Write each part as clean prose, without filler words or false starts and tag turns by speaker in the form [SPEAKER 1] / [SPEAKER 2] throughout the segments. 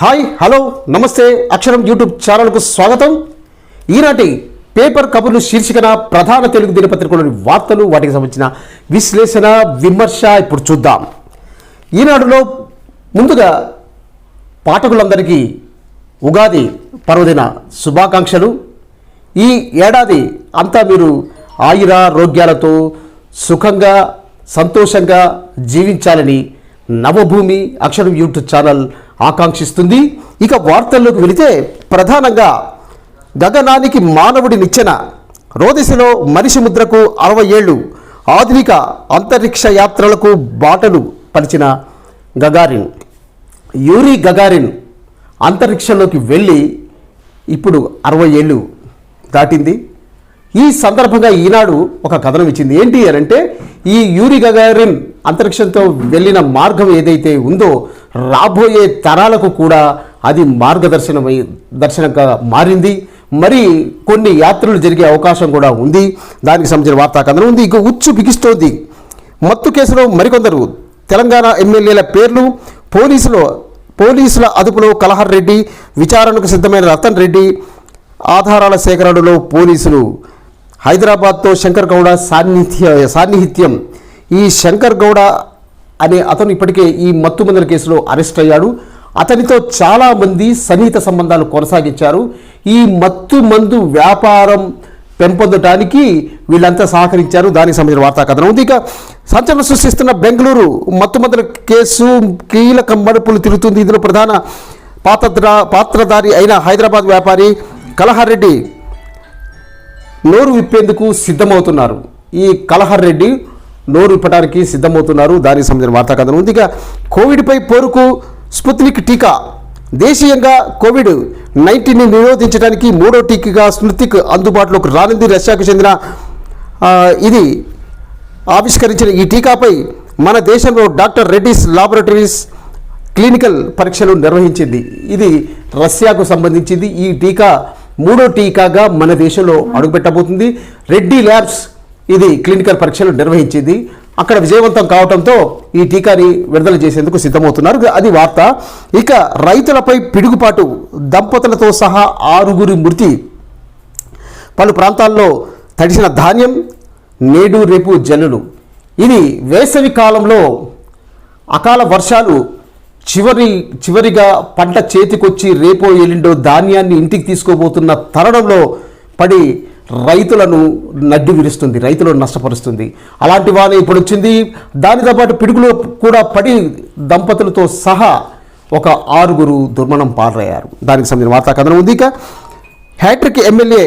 [SPEAKER 1] Hi hello నమస్తే అక్షరం YouTube ఛానల్కు స్వాగతం. ఈనాటి పేపర్ కబుర్లు శీర్షికన ప్రధాన తెలుగు దినపత్రికలోని వార్తలు, వాటికి సంబంధించిన విశ్లేషణ, విమర్శ ఇప్పుడు చూద్దాం. ఈనాడులో ముందుగా పాఠకులందరికీ ఉగాది పర్వదిన శుభాకాంక్షలు. ఈ ఏడాది అంతా మీరు ఆయురారోగ్యాలతో సుఖంగా సంతోషంగా జీవించాలని నవభూమి అక్షరం యూట్యూబ్ ఛానల్ ఆకాంక్షిస్తుంది. ఇక వార్తల్లోకి వెళితే ప్రధానంగా గగనానికి మానవుడి నిచ్చెన, రోదసిలో మనిషి ముద్రకు 60 ఏళ్ళు, ఆధునిక అంతరిక్ష యాత్రలకు బాటలు పలిచిన గగారిన్, యూరీ గగారిన్ అంతరిక్షంలోకి వెళ్ళి ఇప్పుడు 60 ఏళ్ళు దాటింది. ఈ సందర్భంగా ఈనాడు ఒక కథనం ఇచ్చింది. ఏంటి అని అంటే, ఈ యూరీ గగారిన్ అంతరిక్షంతో వెళ్ళిన మార్గం ఏదైతే ఉందో రాబోయే తరాలకు కూడా అది దర్శనంగా మారింది. మరి కొన్ని యాత్రలు జరిగే అవకాశం కూడా ఉంది. దానికి సంబంధించిన వార్తా కథనం ఉంది. ఇక ఉచ్చు బిగిస్తోంది. మత్తు కేసులో మరికొందరు తెలంగాణ ఎమ్మెల్యేల పేర్లు. పోలీసుల అదుపులో కలహర్ రెడ్డి, విచారణకు సిద్ధమైన రతన్ రెడ్డి, ఆధారాల సేకరణలో పోలీసులు. హైదరాబాద్తో శంకర్ గౌడ సాన్నిహిత్యం. ఈ శంకర్ గౌడ అనే అతను ఇప్పటికే ఈ మత్తు మందుల కేసులో అరెస్ట్ అయ్యాడు. అతనితో చాలామంది సన్నిహిత సంబంధాలు కొనసాగించారు. ఈ మత్తు మందు వ్యాపారం పెంపొందటానికి వీళ్ళంతా సహకరించారు. దానికి సంబంధించిన వార్తా కథనం ఉంది. ఇక సంచలనం సృష్టిస్తున్న బెంగళూరు మత్తు మందుల కేసు కీలక మలుపులు తిరుగుతుంది. ఇందులో ప్రధాన పాత్రధారి అయిన హైదరాబాద్ వ్యాపారి కలహర్ రెడ్డి నోరు విప్పేందుకు సిద్ధమవుతున్నారు. ఈ కలహర్ రెడ్డి నోరు విప్పడానికి సిద్ధమవుతున్నారు. దానికి సంబంధించిన వార్తా కథనం ఉంది. ఇక కోవిడ్పై పోరుకు స్పుత్నిక్ టీకా. దేశీయంగా కోవిడ్-19ని నిరోధించడానికి 3వ టీకాగా స్పుత్నిక్ అందుబాటులోకి రానుంది. రష్యాకు చెందిన ఇది ఆవిష్కరించిన ఈ టీకాపై మన దేశంలో డాక్టర్ రెడ్డిస్ లాబొరేటరీస్ క్లినికల్ పరీక్షలు నిర్వహించింది. ఇది రష్యాకు సంబంధించింది. ఈ టీకా 3వ టీకాగా మన దేశంలో అడుగుపెట్టబోతుంది. రెడ్డి ల్యాబ్స్ ఇది క్లినికల్ పరీక్షలు నిర్వహించింది. అక్కడ విజయవంతం కావడంతో ఈ టీకాని విడుదల చేసేందుకు సిద్ధమవుతున్నారు. అది వార్త. ఇక రైతులపై పిడుగుపాటు, దంపతులతో సహా 6 మృతి. పలు ప్రాంతాల్లో తడిసిన ధాన్యం, నేడు రేపు జల్లులు. ఇది వేసవి కాలంలో అకాల వర్షాలు చివరిగా పంట చేతికొచ్చి రేపో ఎల్లుండో ధాన్యాన్ని ఇంటికి తీసుకోబోతున్న తరుణంలో పడి రైతులను నడ్డి విరుస్తుంది, రైతులను నష్టపరుస్తుంది. అలాంటి వాన ఇప్పుడు వచ్చింది. దానితో పాటు పిడుగులు కూడా పడి దంపతులతో సహా ఒక 6 దుర్మరణం పాలయ్యారు. దానికి సంబంధించిన వార్తా కథనం ఉంది. ఇక హ్యాట్రిక్ ఎమ్మెల్యే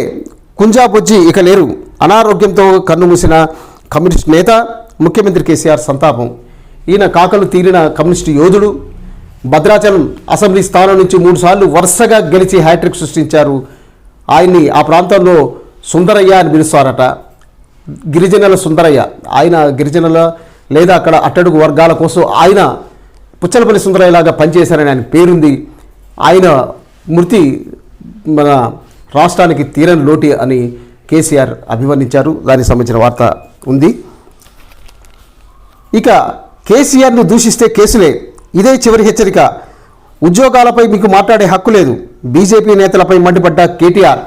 [SPEAKER 1] కుంజాబొజ్జి ఇక లేరు. అనారోగ్యంతో కన్నుమూసిన కమ్యూనిస్ట్ నేత, ముఖ్యమంత్రి కేసీఆర్ సంతాపం. ఈయన కాకలు తీరిన కమ్యూనిస్టు యోధుడు. భద్రాచలం అసెంబ్లీ స్థానం నుంచి 3 సార్లు వరుసగా గెలిచి హ్యాట్రిక్ సృష్టించారు. ఆయన్ని ఆ ప్రాంతంలో సుందరయ్య అని పిలుస్తారట. గిరిజనుల సుందరయ్య. ఆయన గిరిజనుల లేదా అక్కడ అట్టడుగు వర్గాల కోసం ఆయన పుచ్చలపల్లి సుందరయ్యలాగా పనిచేశారని ఆయన పేరుంది. ఆయన మృతి మన రాష్ట్రానికి తీరని లోటు అని కేసీఆర్ అభివర్ణించారు. దానికి సంబంధించిన వార్త ఉంది. ఇక కేసీఆర్ను దూషిస్తే కేసులే, ఇదే చివరి హెచ్చరిక. ఉద్యోగాలపై మీకు మాట్లాడే హక్కు లేదు. బీజేపీ నేతలపై మండిపడ్డ కేటీఆర్.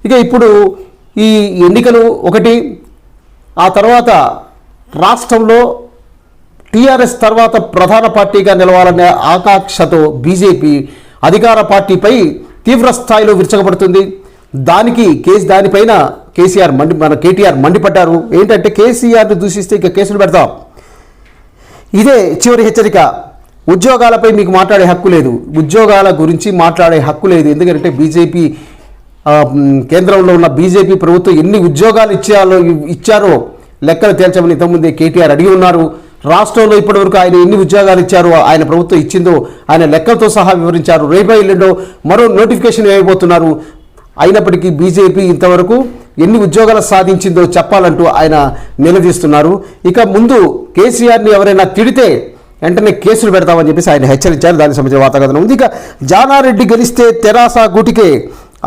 [SPEAKER 1] ఇక ఇప్పుడు ఈ ఎన్నికలు ఒకటి, ఆ తర్వాత రాష్ట్రంలో టీఆర్ఎస్ తర్వాత ప్రధాన పార్టీగా నిలవాలనే ఆకాంక్షతో బీజేపీ అధికార పార్టీపై తీవ్ర స్థాయిలో విరుచకపడుతుంది. దానిపైన కేటీఆర్ మండిపడ్డారు. ఏంటంటే కేసీఆర్ను దూషిస్తే ఇక కేసులు పెడతాం, ఇదే చివరి హెచ్చరిక. ఉద్యోగాలపై మీకు మాట్లాడే హక్కు లేదు. ఉద్యోగాల గురించి మాట్లాడే హక్కు లేదు. ఎందుకంటే బీజేపీ కేంద్రంలో ఉన్న బీజేపీ ప్రభుత్వం ఎన్ని ఉద్యోగాలు ఇచ్చారో లెక్కలు తేల్చమని ఇంతకుముందే కేటీఆర్ అడిగి ఉన్నారు. రాష్ట్రంలో ఇప్పటివరకు ఆయన ఎన్ని ఉద్యోగాలు ఇచ్చారో, ఆయన ప్రభుత్వం ఇచ్చిందో ఆయన లెక్కలతో సహా వివరించారు. రేపో ఎల్లుండో మరో నోటిఫికేషన్ వేయబోతున్నారు. అయినప్పటికీ బీజేపీ ఇంతవరకు ఎన్ని ఉద్యోగాలు సాధించిందో చెప్పాలంటూ ఆయన నిలదీస్తున్నారు. ఇక ముందు కేసీఆర్ని ఎవరైనా తిడితే వెంటనే కేసులు పెడతామని చెప్పేసి ఆయన హెచ్చరించారు. దానికి సంబంధించిన వాతావరణం ఉంది. ఇక జానారెడ్డి గెలిస్తే తెరాస గూటికే,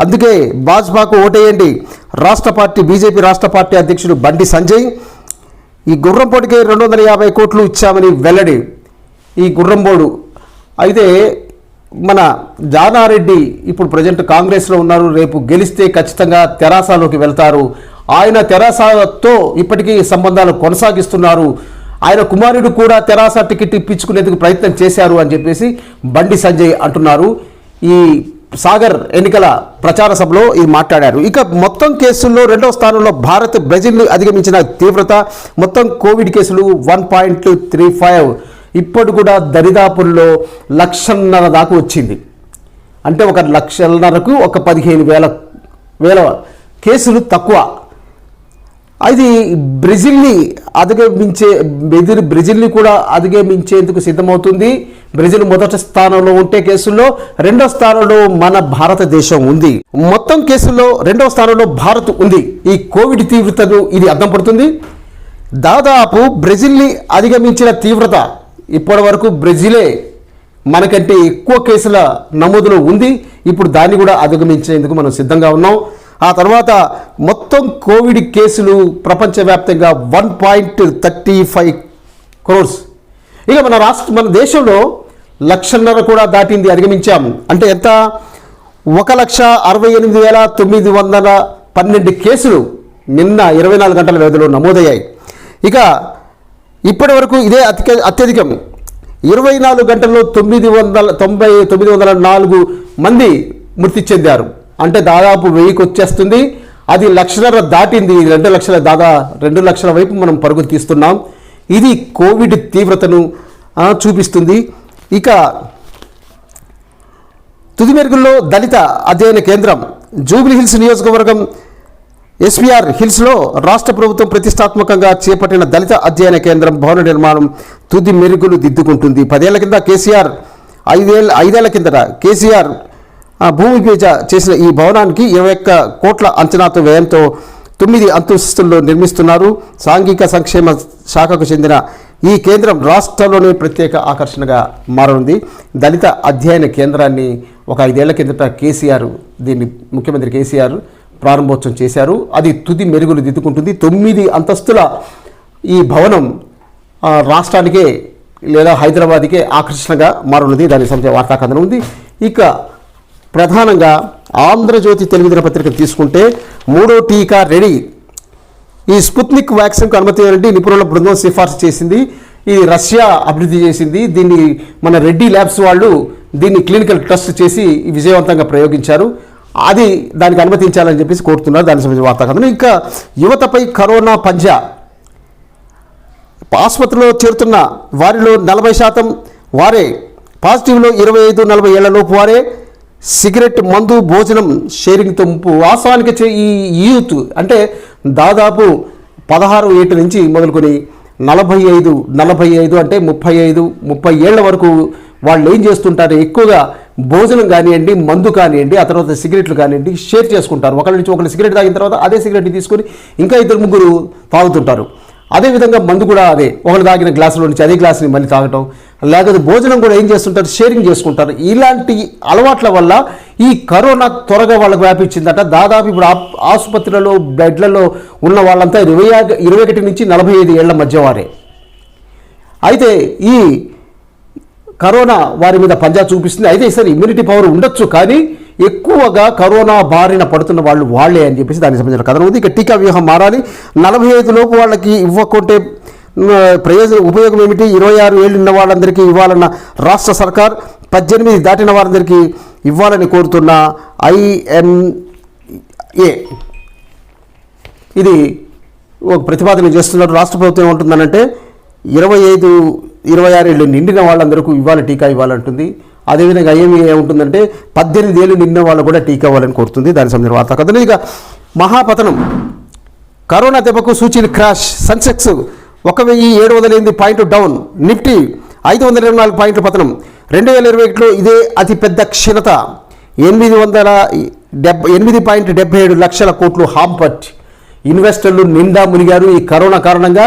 [SPEAKER 1] అందుకే భాజపాకు ఓటేయండి. బీజేపీ రాష్ట్ర పార్టీ అధ్యక్షుడు బండి సంజయ్ ఈ గుర్రంపోటుకే 250 కోట్లు ఇచ్చామని వెల్లడి. ఈ గుర్రంబోడు అయితే మన జానారెడ్డి ఇప్పుడు ప్రజెంట్ కాంగ్రెస్లో ఉన్నారు, రేపు గెలిస్తే ఖచ్చితంగా తెరాసలోకి వెళ్తారు. ఆయన తెరాసతో ఇప్పటికీ సంబంధాలు కొనసాగిస్తున్నారు. ఆయన కుమారుడు కూడా తెరాస టికెట్ ఇప్పించుకునేందుకు ప్రయత్నం చేశారు అని చెప్పేసి బండి సంజయ్ అంటున్నారు. ఈ సాగర్ ఎన్నికల ప్రచార సభలో ఇది మాట్లాడారు. ఇక మొత్తం కేసుల్లో రెండవ స్థానంలో భారత్ బ్రెజిల్ని అధిగమించిన తీవ్రత. మొత్తం కోవిడ్ కేసులు 1.35, ఇప్పుడు కూడా దరిదాపుల్లో 1,50,000 దాకా వచ్చింది. అంటే 1,50,000కు ఒక 15,000 కేసులు తక్కువ. అది బ్రెజిల్ని కూడా అధిగమించేందుకు సిద్ధమవుతుంది. బ్రెజిల్ మొదటి స్థానంలో ఉంటే కేసుల్లో రెండో స్థానంలో మన భారతదేశం ఉంది. మొత్తం కేసుల్లో రెండవ స్థానంలో భారత్ ఉంది. ఈ కోవిడ్ తీవ్రతను ఇది అర్థం పడుతుంది. దాదాపు బ్రెజిల్ని అధిగమించిన తీవ్రత ఇప్పటి వరకు బ్రెజిలే మనకంటే ఎక్కువ కేసుల నమోదులో ఉంది. ఇప్పుడు దాన్ని కూడా అధిగమించేందుకు మనం సిద్ధంగా ఉన్నాం. ఆ తర్వాత మొత్తం కోవిడ్ కేసులు ప్రపంచవ్యాప్తంగా 1.35 crores. ఇక మన దేశంలో 1,50,000 కూడా దాటింది, అధిగమించాం. అంటే ఎంత? 1,68,912 కేసులు నిన్న 24 గంటల వ్యవధిలో నమోదయ్యాయి. ఇక ఇప్పటి వరకు ఇదే అత్యధికం. 24 గంటల్లో 904 మంది మృతి చెందారు. అంటే దాదాపు 1000కి వచ్చేస్తుంది. అది 1,00,000 దాటింది. 2 లక్షల 2 లక్షల వైపు మనం పరుగు తీస్తున్నాం. ఇది కోవిడ్ తీవ్రతను చూపిస్తుంది. ఇక తుదిమెరుగుల్లో దళిత అధ్యయన కేంద్రం జూబ్లీ హిల్స్ నియోజకవర్గం ఎస్పీఆర్ హిల్స్లో రాష్ట్ర ప్రభుత్వం ప్రతిష్టాత్మకంగా చేపట్టిన దళిత అధ్యయన కేంద్రం భవన నిర్మాణం తుది మెరుగులు దిద్దుకుంటుంది. 10 ఏళ్ల కింద కేసీఆర్ 5 ఏళ్ల కిందట కేసీఆర్ భూమి పూజ చేసిన ఈ భవనానికి 21 కోట్ల అంచనాతో వ్యయంతో 9 అంతస్తుల్లో నిర్మిస్తున్నారు. సాంఘిక సంక్షేమ శాఖకు చెందిన ఈ కేంద్రం రాష్ట్రంలోనే ప్రత్యేక ఆకర్షణగా మారనుంది. దళిత అధ్యయన కేంద్రాన్ని ఒక 5 ఏళ్ల కిందట ముఖ్యమంత్రి కేసీఆర్ ప్రారంభోత్సవం చేశారు. అది తుది మెరుగులు దిద్దుకుంటుంది. 9 అంతస్తుల ఈ భవనం రాష్ట్రానికే లేదా హైదరాబాద్కే ఆకర్షణగా మారనుంది. దానికి సంబంధించిన వార్తా కథనం ఉంది. ఇక ప్రధానంగా ఆంధ్రజ్యోతి తెలుగు దినపత్రిక తీసుకుంటే 3వ టీకా రెడీ. ఈ స్పుత్నిక్ వ్యాక్సిన్కు అనుమతి ఇవ్వాలంటే నిపుణుల బృందం సిఫార్సు చేసింది. ఇది రష్యా అభివృద్ధి చేసింది. దీన్ని మన రెడ్డి ల్యాబ్స్ వాళ్ళు దీన్ని క్లినికల్ టెస్ట్ చేసి విజయవంతంగా ప్రయోగించారు. దానికి అనుమతించాలని చెప్పేసి కోరుతున్నారు. దానికి సంబంధించిన వార్తా కథనం. ఇంకా యువతపై కరోనా పంజా. ఆసుపత్రిలో చేరుతున్న వారిలో 40% వారే పాజిటివ్లో 25-40 ఏళ్లలోపు వారే. సిగరెట్, మందు, భోజనం షేరింగ్తో ముప్పు. వాస్తవానికి ఈ యూత్ అంటే దాదాపు 16 ఏళ్ళ నుంచి మొదలుకొని 45 అంటే 30 ఏళ్ల వరకు వాళ్ళు ఏం చేస్తుంటారు? ఎక్కువగా భోజనం కానివ్వండి, మందు కానివ్వండి, ఆ తర్వాత సిగరెట్లు కానివ్వండి షేర్ చేసుకుంటారు. ఒకరి నుంచి ఒకరు సిగరెట్ తాగిన తర్వాత అదే సిగరెట్ తీసుకొని ఇంకా 2-3 తాగుతుంటారు. అదేవిధంగా మందు కూడా ఒకరు తాగిన గ్లాసులో నుంచి అదే గ్లాసుని మళ్ళీ తాగటం, లేకపోతే భోజనం కూడా ఏం చేస్తుంటారు? షేరింగ్ చేసుకుంటారు. ఇలాంటి అలవాట్ల వల్ల ఈ కరోనా త్వరగా వాళ్ళకు వ్యాపించిందట. దాదాపు ఇప్పుడు ఆసుపత్రులలో బెడ్లలో ఉన్న వాళ్ళంతా 21 నుంచి 45 ఏళ్ల మధ్య వారే. అయితే ఈ కరోనా వారి మీద పంజా చూపిస్తుంది. అయితే సరే ఇమ్యూనిటీ పవర్ ఉండొచ్చు, కానీ ఎక్కువగా కరోనా బారిన పడుతున్న వాళ్ళే అని చెప్పేసి దానికి సంబంధించిన కథనం ఉంది. ఇక టీకా వ్యూహం మారాలి. 45 లోపు వాళ్ళకి ఇవ్వకుంటే ఉపయోగం ఏమిటి? 26 ఏళ్ళు ఉన్న వాళ్ళందరికీ ఇవ్వాలన్న రాష్ట్ర సర్కార్ 18 దాటిన వారందరికీ ఇవ్వాలని కోరుతున్న IMA ఇది ఒక ప్రతిపాదన చేస్తున్నారు. రాష్ట్ర ప్రభుత్వం ఏమంటుందనంటే 25-26 ఏళ్ళు నిండిన వాళ్ళందరికీ టీకా ఇవ్వాలంటుంది. అదేవిధంగా IMA ఏముంటుందంటే 18 ఏళ్ళు నిండిన వాళ్ళు కూడా టీకా ఇవ్వాలని కోరుతుంది. దానికి సంబంధించిన వార్తా కథనం. ఇక మహాపతనం. కరోనా దెబ్బకు సూచీలు క్రాష్. సెన్సెక్స్ 1,708 పాయింట్లు డౌన్. నిఫ్టీ 524 పాయింట్ల పతనం. 2021లో ఇదే అతిపెద్ద క్షీణత. 8.77 లక్షల కోట్లు హాంపట్. ఇన్వెస్టర్లు నిండా మునిగారు ఈ కరోనా కారణంగా.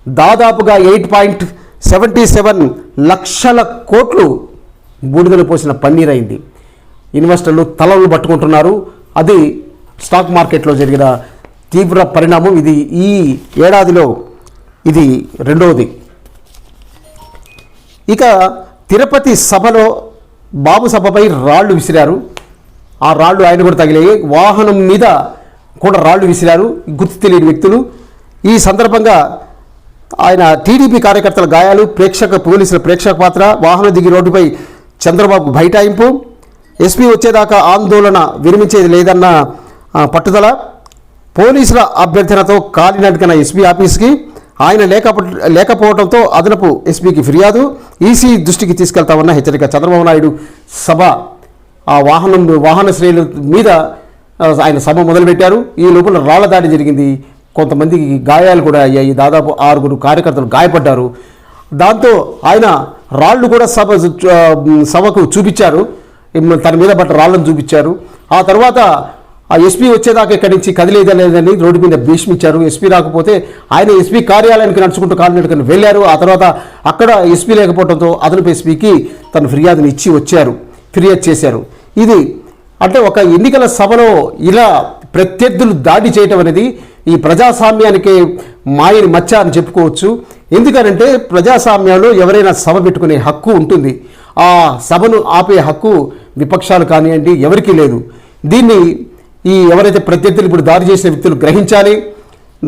[SPEAKER 1] దాదాపుగా 8.77 లక్షల కోట్లు బూడిదలు పోసిన పన్నీరైంది. ఇన్వెస్టర్లు తలలు పట్టుకుంటున్నారు. అది స్టాక్ మార్కెట్లో జరిగిన తీవ్ర పరిణామం. ఇది ఈ ఏడాదిలో ఇది రెండవది. ఇక తిరుపతి సభలో బాబు సభపై రాళ్లు విసిరారు. ఆ రాళ్లు ఆయన కూడా తగిలాయి. వాహనం మీద కూడా రాళ్లు విసిరారు గుర్తు తెలియని వ్యక్తులు. ఈ సందర్భంగా ఆయన టీడీపీ కార్యకర్తల గాయాలు, పోలీసుల ప్రేక్షక పాత్ర, వాహనం దిగి రోడ్డుపై చంద్రబాబు బైఠాయింపు, ఎస్పీ వచ్చేదాకా ఆందోళన విరమించేది లేదన్న పట్టుదల, పోలీసుల అభ్యర్థనతో కాలినడకన ఎస్పీ ఆఫీస్కి, ఆయన లేకపోవడంతో అదనపు ఎస్పీకి ఫిర్యాదు, ఈసీ దృష్టికి తీసుకెళ్తామన్న హెచ్చరిక. చంద్రబాబు నాయుడు సభ ఆ వాహన శ్రేణుల మీద ఆయన సభ మొదలుపెట్టారు. ఈ లోపల రాళ్ల దాడి జరిగింది. కొంతమందికి గాయాలు కూడా అయ్యాయి. దాదాపు 6 కార్యకర్తలు గాయపడ్డారు. దాంతో ఆయన రాళ్లు కూడా సభకు చూపించారు. తన మీద పట్ట రాళ్లను చూపించారు. ఆ తర్వాత ఆ ఎస్పీ వచ్చేదాకా ఇక్కడి నుంచి కదిలేదని రోడ్డు మీద భీష్మించారు. ఎస్పీ రాకపోతే ఆయన ఎస్పీ కార్యాలయానికి నడుచుకుంటూ కాలినడకని వెళ్ళారు. ఆ తర్వాత అక్కడ ఎస్పీ లేకపోవడంతో అదనపు ఎస్పీకి తన ఫిర్యాదు చేశారు. ఇది అంటే ఒక ఎన్నికల సభలో ఇలా ప్రత్యర్థులు దాడి చేయటం అనేది ఈ ప్రజాస్వామ్యానికి మాయని మచ్చ అని చెప్పుకోవచ్చు. ఎందుకనంటే ప్రజాస్వామ్యంలో ఎవరైనా సభ పెట్టుకునే హక్కు ఉంటుంది. ఆ సభను ఆపే హక్కు విపక్షాలు కానివ్వండి ఎవరికీ లేదు. దీన్ని ఎవరైతే ప్రత్యర్థులు ఇప్పుడు దాడి చేసిన వ్యక్తులు గ్రహించాలి.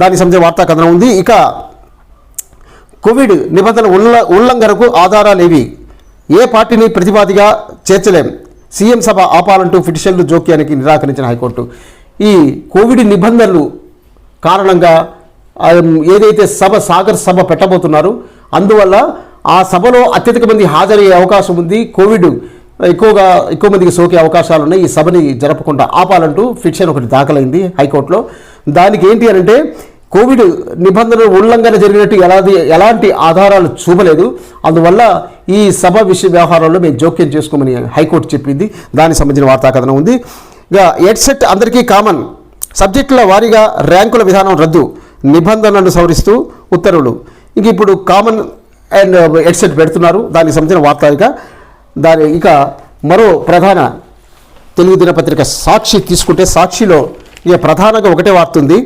[SPEAKER 1] దానికి సంబంధించిన వార్తా కథనం ఉంది. ఇక కోవిడ్ నిబంధనల ఉల్లంఘనకు ఆధారాలేవి, ఏ పార్టీని ప్రతివాదిగా చేర్చలేం, సీఎం సభ ఆపాలంటూ పిటిషన్లు జోక్యానికి నిరాకరించిన హైకోర్టు. ఈ కోవిడ్ నిబంధనలు కారణంగా ఏదైతే సభ పెట్టబోతున్నారో అందువల్ల ఆ సభలో అత్యధిక మంది హాజరయ్యే అవకాశం ఉంది. కోవిడ్ ఎక్కువ మందికి సోకే అవకాశాలు ఉన్నాయి. ఈ సభని జరపకుండా ఆపాలంటూ పిటిషన్ ఒకటి దాఖలైంది హైకోర్టులో. దానికి ఏంటి అంటే కోవిడ్ నిబంధనల ఉల్లంఘన జరిగినట్టు ఎలాంటి ఆధారాలు చూపలేదు. అందువల్ల ఈ సభ వ్యవహారాల్లో మేము జోక్యం చేసుకోమని హైకోర్టు చెప్పింది. దానికి సంబంధించిన వార్తా కథనం ఉంది. ఇక ఎడ్సెట్ అందరికీ కామన్, సబ్జెక్టుల వారీగా ర్యాంకుల విధానం రద్దు, నిబంధనలను సవరిస్తూ ఉత్తర్వులు. ఇంక ఇప్పుడు కామన్ అండ్ ఎడ్సెట్ పెడుతున్నారు. దానికి సంబంధించిన వార్త. ఇక మరో ప్రధాన తెలుగు దినపత్రిక సాక్షి తీసుకుంటే సాక్షిలో ఇక ప్రధానంగా ఒకటే వార్త ఉంది.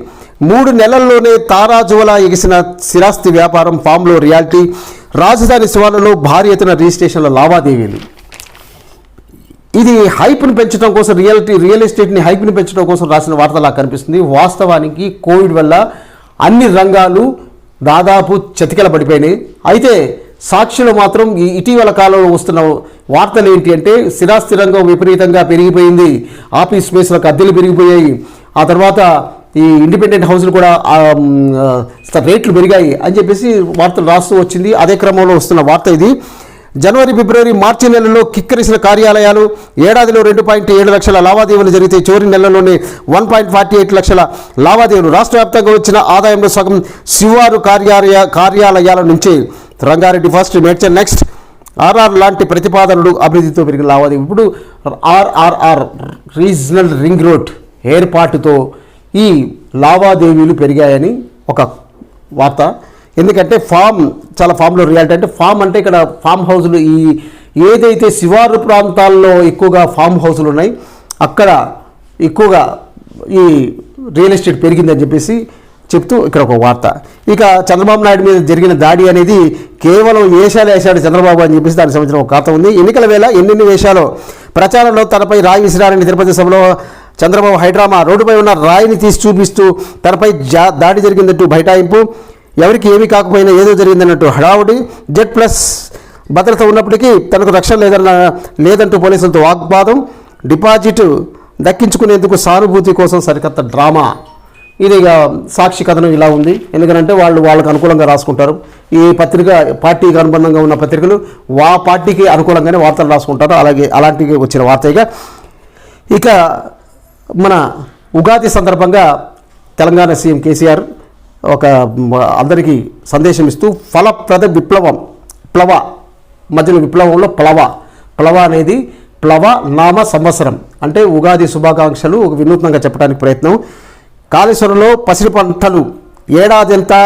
[SPEAKER 1] 3 నెలల్లోనే తారాజువలా ఎగిసిన స్థిరాస్తి వ్యాపారం, ఫామ్లో రియాలిటీ, రాజధాని శివార్లలో భారీ ఎత్తున రిజిస్ట్రేషన్ల లావాదేవీలు. ఇది హైప్ను పెంచడం కోసం, రియల్ ఎస్టేట్ని హైప్ని పెంచడం కోసం రాసిన వార్తలా కనిపిస్తుంది. వాస్తవానికి కోవిడ్ వల్ల అన్ని రంగాలు దాదాపు చతికిల పడిపోయినాయి. అయితే సాక్షిలో మాత్రం ఈ ఇటీవల కాలంలో వస్తున్న వార్తలు ఏంటి అంటే స్థిరాస్తి రంగం విపరీతంగా పెరిగిపోయింది, ఆఫీస్ స్పేస్లకు అద్దెలు పెరిగిపోయాయి, ఆ తర్వాత ఈ ఇండిపెండెంట్ హౌస్లు కూడా రేట్లు పెరిగాయి అని చెప్పేసి వార్తలు రాస్తూ వచ్చింది. అదే క్రమంలో వస్తున్న వార్త ఇది. జనవరి, ఫిబ్రవరి, మార్చి నెలల్లో కిక్కిరిసిన కార్యాలయాలు, ఏడాదిలో 2.7 లక్షల లావాదేవీలు జరిగితే చివరి నెలలోనే 1.48 లక్షల లావాదేవీలు. రాష్ట్ర వ్యాప్తంగా వచ్చిన ఆదాయంలో సగం శివారు కార్యాలయాల నుంచే. Rangareddy first, Medchal next, RR లాంటి ప్రతిపాదనలు అభివృద్ధితో పెరిగిన లావాదేవీ. ఇప్పుడు ఆర్ఆర్ఆర్ రీజనల్ రింగ్ రోడ్ ఏర్పాటుతో ఈ లావాదేవీలు పెరిగాయని ఒక వార్త. ఎందుకంటే ఫామ్లో రియాలిటీ అంటే ఫామ్ అంటే ఇక్కడ ఫామ్ హౌస్లు, ఏదైతే శివారు ప్రాంతాల్లో ఎక్కువగా ఫామ్ హౌస్లు ఉన్నాయి అక్కడ ఎక్కువగా ఈ రియల్ ఎస్టేట్ పెరిగిందని చెప్పేసి చెప్తూ ఇక్కడ ఒక వార్త. ఇక చంద్రబాబు నాయుడు మీద జరిగిన దాడి అనేది కేవలం వేశాడు చంద్రబాబు అని చెప్పేసి దానికి సంబంధించిన ఒక ఖాతా ఉంది. ఎన్నికల వేళ ఎన్నెన్ని వేషాలో ప్రచారంలో తనపై రాయి విసిరారని తిరుపతి సభలో చంద్రబాబు హైడ్రామా, రోడ్డుపై ఉన్న రాయిని తీసి చూపిస్తూ తనపై దాడి జరిగిందంటూ బైఠాయింపు, ఎవరికి ఏమీ కాకపోయినా ఏదో జరిగిందన్నట్టు హడావుడి, Z+ భద్రత ఉన్నప్పటికీ తనకు రక్షణ లేదంటూ పోలీసులతో వాగ్వాదం, డిపాజిట్ దక్కించుకునేందుకు సానుభూతి కోసం సరికొత్త డ్రామా. ఇది ఇక సాక్షి కథనం ఇలా ఉంది. ఎందుకంటే వాళ్ళకు అనుకూలంగా రాసుకుంటారు. ఈ పత్రిక పార్టీకి అనుబంధంగా ఉన్న పత్రికలు పార్టీకి అనుకూలంగానే వార్తలు రాసుకుంటారు. అలాంటివి వచ్చిన వార్త. ఇక మన ఉగాది సందర్భంగా తెలంగాణ సీఎం కేసీఆర్ అందరికీ సందేశం ఇస్తూ ఫలప్రద ప్లవ మధ్యలో విప్లవంలో ప్లవ అనేది ప్లవ నామ సంవత్సరం అంటే ఉగాది శుభాకాంక్షలు ఒక వినూత్నంగా చెప్పడానికి ప్రయత్నం. కాళేశ్వరంలో పసిడి పంటలు, ఏడాదంతా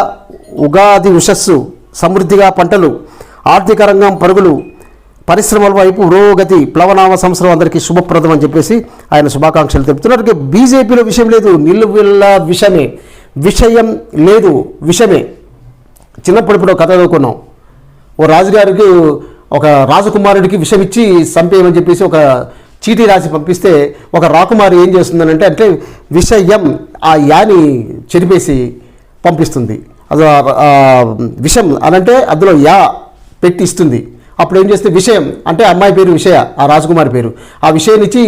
[SPEAKER 1] ఉగాది ఉషస్సు, సమృద్ధిగా పంటలు, ఆర్థిక రంగం పరుగులు, పరిశ్రమల వైపు పురోగతి, ప్లవనామ సంవత్సరం అందరికీ శుభప్రదం అని చెప్పేసి ఆయన శుభాకాంక్షలు తెలుపుతున్నారు. బీజేపీలో విషయం లేదు, నిలువెల్ల విషయం లేదు, విషమే. చిన్నప్పుడు కథ చదువుకున్నాం. ఓ రాజుగారికి ఒక రాజకుమారుడికి విషం ఇచ్చి చంపేయమని చెప్పేసి ఒక చీటీ రాసి పంపిస్తే ఒక రాకుమారి ఏం చేస్తుందనంటే అంటే విషయం ఆ యాని చెరిపేసి పంపిస్తుంది. అది విషం అనంటే అందులో యా పెట్టి ఇస్తుంది. అప్పుడు ఏం చేస్తే విషయం అంటే అమ్మాయి పేరు విషయ, ఆ రాజకుమారి పేరు. ఆ విషయం ఇచ్చి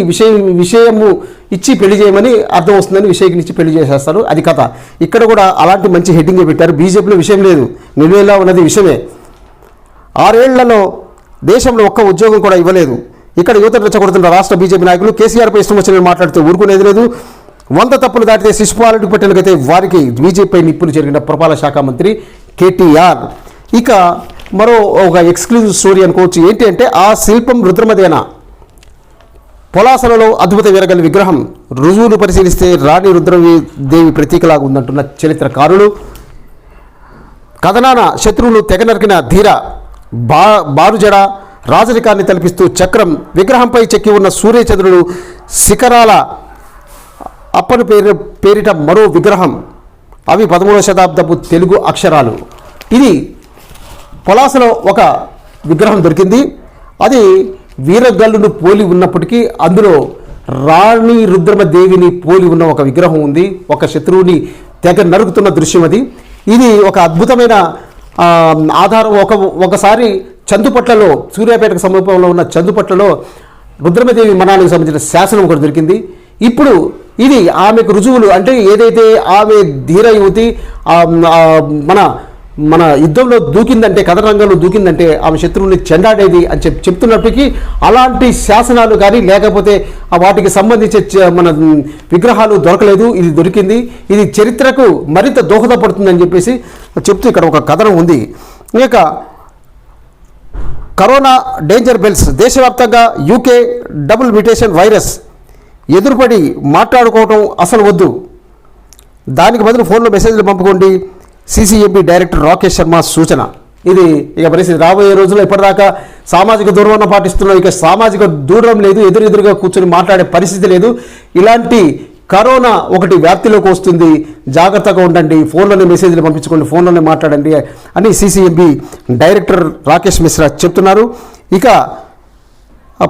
[SPEAKER 1] విషయము ఇచ్చి పెళ్లి చేయమని అర్థం వస్తుందని విషయకినిచ్చి పెళ్లి చేసేస్తారు. అది కథ. ఇక్కడ కూడా అలాంటి మంచి హెడ్డింగ్ పెట్టారు. బీజేపీలో విషయం లేదు, నిలువెలా ఉన్నది విషయమే. 6 ఏళ్లలో దేశంలో ఒక్క ఉద్యోగం కూడా ఇవ్వలేదు. ఇక్కడ యువతను రెచ్చగొడుతున్న రాష్ట్ర బీజేపీ నాయకులు కేసీఆర్పై ఇష్టం వచ్చిన మాట్లాడుతూ ఊరుకునేది లేదు. 100 తప్పులు దాటితే శిశుపాలనకు పట్టినకైతే వారికి బీజేపీపై నిప్పులు జరిగిన పురపాలక శాఖ మంత్రి కేటీఆర్. ఇక మరో ఒక ఎక్స్క్లూజివ్ స్టోరీ అనుకోవచ్చు. ఏంటి అంటే ఆ శిల్పం రుద్రమదేన. పొలాసలలో అద్భుత వీరగల విగ్రహం రుజువులు పరిశీలిస్తే రాణి రుద్రదేవి ప్రతీకలాగా ఉందంటున్న చరిత్రకారులు. కథనాన శత్రువులు తెగ నరికిన ధీర బారుజడ రాజరికాన్ని తలపిస్తూ చక్రం విగ్రహంపై చెక్కి ఉన్న సూర్యచంద్రుడు శిఖరాల అప్పను పేరిట మరో విగ్రహం. అవి 13వ శతాబ్దపు తెలుగు అక్షరాలు. ఇది పొలాసలో ఒక విగ్రహం దొరికింది. అది వీరగల్లును పోలి ఉన్నప్పటికీ అందులో రాణి రుద్రమదేవిని పోలి ఉన్న ఒక విగ్రహం ఉంది. ఒక శత్రువుని తెగ నరుకుతున్న దృశ్యం అది. ఇది ఒక అద్భుతమైన ఆధారం. ఒకసారి చందుపట్లలో, సూర్యాపేటకు సమీపంలో ఉన్న చందుపట్లలో రుద్రమదేవి మనానికి సంబంధించిన శాసనం ఒకటి దొరికింది. ఇప్పుడు ఇది ఆమెకు రుజువులు అంటే ఏదైతే ఆమె ధీర యువతి మన యుద్ధంలో దూకిందంటే, కథరంగంలో దూకిందంటే ఆమె శత్రువుని చెండాడేది అని చెప్తున్నప్పటికీ అలాంటి శాసనాలు కానీ లేకపోతే వాటికి సంబంధించే మన విగ్రహాలు దొరకలేదు. ఇది దొరికింది. ఇది చరిత్రకు మరింత దోహదపడుతుందని చెప్పేసి చెప్తూ ఇక్కడ ఒక కథనం ఉంది. ఇక కరోనా డేంజర్ బెల్స్. దేశవ్యాప్తంగా యూకే డబుల్ మ్యూటేషన్ వైరస్. ఎదురుపడి మాట్లాడుకోవటం అసలు వద్దు, దానికి బదులు ఫోన్లో మెసేజ్లు పంపుకోండి. సిసిఎంబి డైరెక్టర్ రాకేష్ శర్మ సూచన. ఇది ఇక పరిస్థితి రాబోయే రోజుల్లో ఇప్పటిదాకా సామాజిక దూరం పాటిస్తున్నాం, ఇక సామాజిక దూరం లేదు, ఎదురుగా కూర్చొని మాట్లాడే పరిస్థితి లేదు. ఇలాంటి కరోనా ఒకటి వ్యాప్తిలోకి వస్తుంది, జాగ్రత్తగా ఉండండి, ఫోన్లోనే మెసేజ్లు పంపించుకోండి, ఫోన్లోనే మాట్లాడండి అని సిసిఎంబి డైరెక్టర్ రాకేష్ మిశ్రా చెప్తున్నారు. ఇక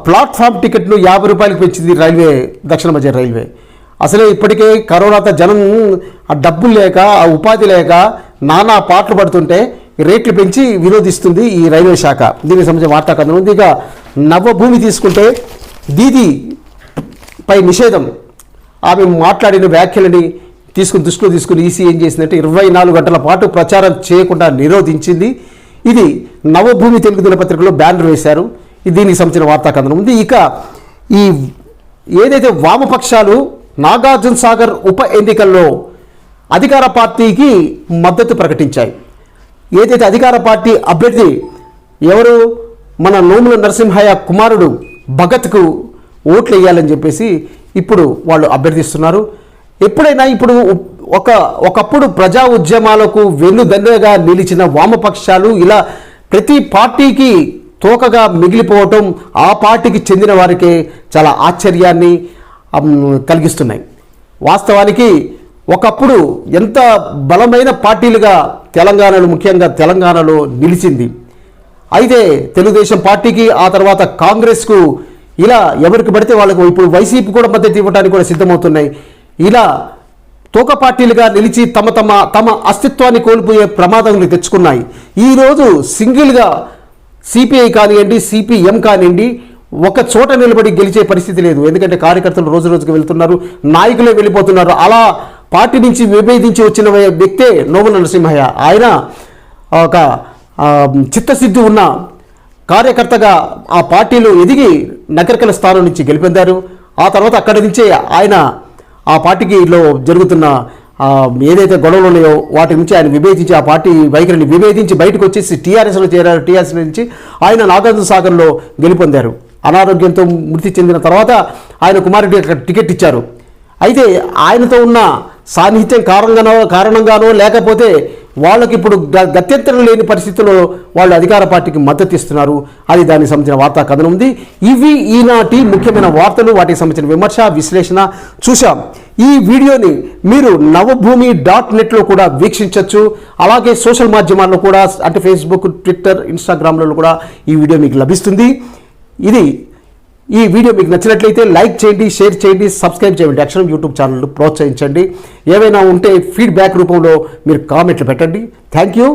[SPEAKER 1] ప్లాట్ఫామ్ టికెట్ను 50 రూపాయలకు పెంచింది రైల్వే, దక్షిణ మధ్య రైల్వే. అసలే ఇప్పటికే కరోనాతో జనం ఆ డబ్బులు లేక, ఆ ఉపాధి లేక నానా పాటలు పడుతుంటే రేట్లు పెంచి విరోధిస్తుంది ఈ రైల్వే శాఖ. దీనికి సంబంధించిన వార్తా కథనం ఉంది. ఇక నవభూమి తీసుకుంటే దీదీపై నిషేధం. ఆమె మాట్లాడిన వ్యాఖ్యలని దృష్టిలో తీసుకుని ఈసీ ఏం చేసిందంటే 24 గంటల పాటు ప్రచారం చేయకుండా నిరోధించింది. ఇది నవభూమి తెలుగు దినపత్రికలో బ్యానర్ వేశారు. దీనికి సంబంధించిన వార్తా కథనం ఉంది. ఇక ఈ ఏదైతే వామపక్షాలు నాగార్జున సాగర్ ఉప ఎన్నికల్లో అధికార పార్టీకి మద్దతు ప్రకటించాయి. ఏదైతే అధికార పార్టీ అభ్యర్థి ఎవరు మన నోముల నరసింహయ్య కుమారుడు భగత్కు ఓట్లు వేయాలని చెప్పేసి ఇప్పుడు వాళ్ళు అభ్యర్థిస్తున్నారు. ఎప్పుడైనా ఇప్పుడు ఒకప్పుడు ప్రజా ఉద్యమాలకు వెన్నుదన్నుగా నిలిచిన వామపక్షాలు ఇలా ప్రతి పార్టీకి తోకగా మిగిలిపోవటం ఆ పార్టీకి చెందిన వారికే చాలా ఆశ్చర్యాన్ని కలిగిస్తున్నాయి. వాస్తవానికి ఒకప్పుడు ఎంత బలమైన పార్టీలుగా తెలంగాణలో, ముఖ్యంగా తెలంగాణలో నిలిచింది. అయితే తెలుగుదేశం పార్టీకి, ఆ తర్వాత కాంగ్రెస్కు ఇలా ఎవరికి పడితే వాళ్ళకు ఇప్పుడు వైసీపీ కూడా మద్దతు ఇవ్వడానికి కూడా సిద్ధమవుతున్నాయి. ఇలా తోక పార్టీలుగా నిలిచి తమ అస్తిత్వాన్ని కోల్పోయే ప్రమాదాలను తెచ్చుకున్నాయి. ఈరోజు సింగిల్గా సిపిఐ కానివ్వండి, సిపిఎం కానివ్వండి ఒక చోట నిలబడి గెలిచే పరిస్థితి లేదు. ఎందుకంటే కార్యకర్తలు రోజు రోజుకు వెళ్తున్నారు, నాయకులే వెళ్ళిపోతున్నారు. అలా పార్టీ నుంచి విభేదించి వచ్చిన వ్యక్తే నోముల నరసింహయ్య. ఆయన ఒక చిత్తశుద్ధి ఉన్న కార్యకర్తగా ఆ పార్టీలో ఎదిగి నగరికల స్థానం నుంచి గెలిపొందారు. ఆ తర్వాత అక్కడి నుంచే ఆయన ఆ పార్టీలో జరుగుతున్న ఏదైతే గొడవలు ఉన్నాయో వాటి నుంచి ఆయన విభేదించి, ఆ పార్టీ వైఖరిని విభేదించి బయటకు వచ్చేసి టీఆర్ఎస్లో చేరారు. టీఆర్ఎస్ నుంచి ఆయన నాగార్జున సాగర్లో గెలుపొందారు. అనారోగ్యంతో మృతి చెందిన తర్వాత ఆయన కుమారుడికి అక్కడ టికెట్ ఇచ్చారు. అయితే ఆయనతో ఉన్న సాన్నిహిత్యం కారణంగానో లేకపోతే వాళ్ళకి ఇప్పుడు గత్యంతరం లేని పరిస్థితుల్లో వాళ్ళు అధికార పార్టీకి మద్దతు ఇస్తున్నారు. అది దానికి సంబంధించిన వార్తా కథనం ఉంది. ఇవి ఈనాటి ముఖ్యమైన వార్తలు, వాటికి సంబంధించిన విమర్శ విశ్లేషణ చూసాం. ఈ వీడియోని మీరు navabhoomi.net కూడా వీక్షించవచ్చు. అలాగే సోషల్ మాధ్యమాల్లో కూడా, అంటే ఫేస్బుక్, ట్విట్టర్, ఇన్స్టాగ్రామ్లలో కూడా ఈ వీడియో మీకు లభిస్తుంది. ఈ వీడియో మీకు నచ్చినట్లయితే లైక్ చేయండి, షేర్ చేయండి, సబ్స్క్రైబ్ చేయండి. అక్షరం యూట్యూబ్ ఛానల్ ప్రోత్సహించండి. ఏవైనా ఉంటే ఫీడ్బ్యాక్ రూపంలో మీరు కామెంట్లు పెట్టండి. Thank you.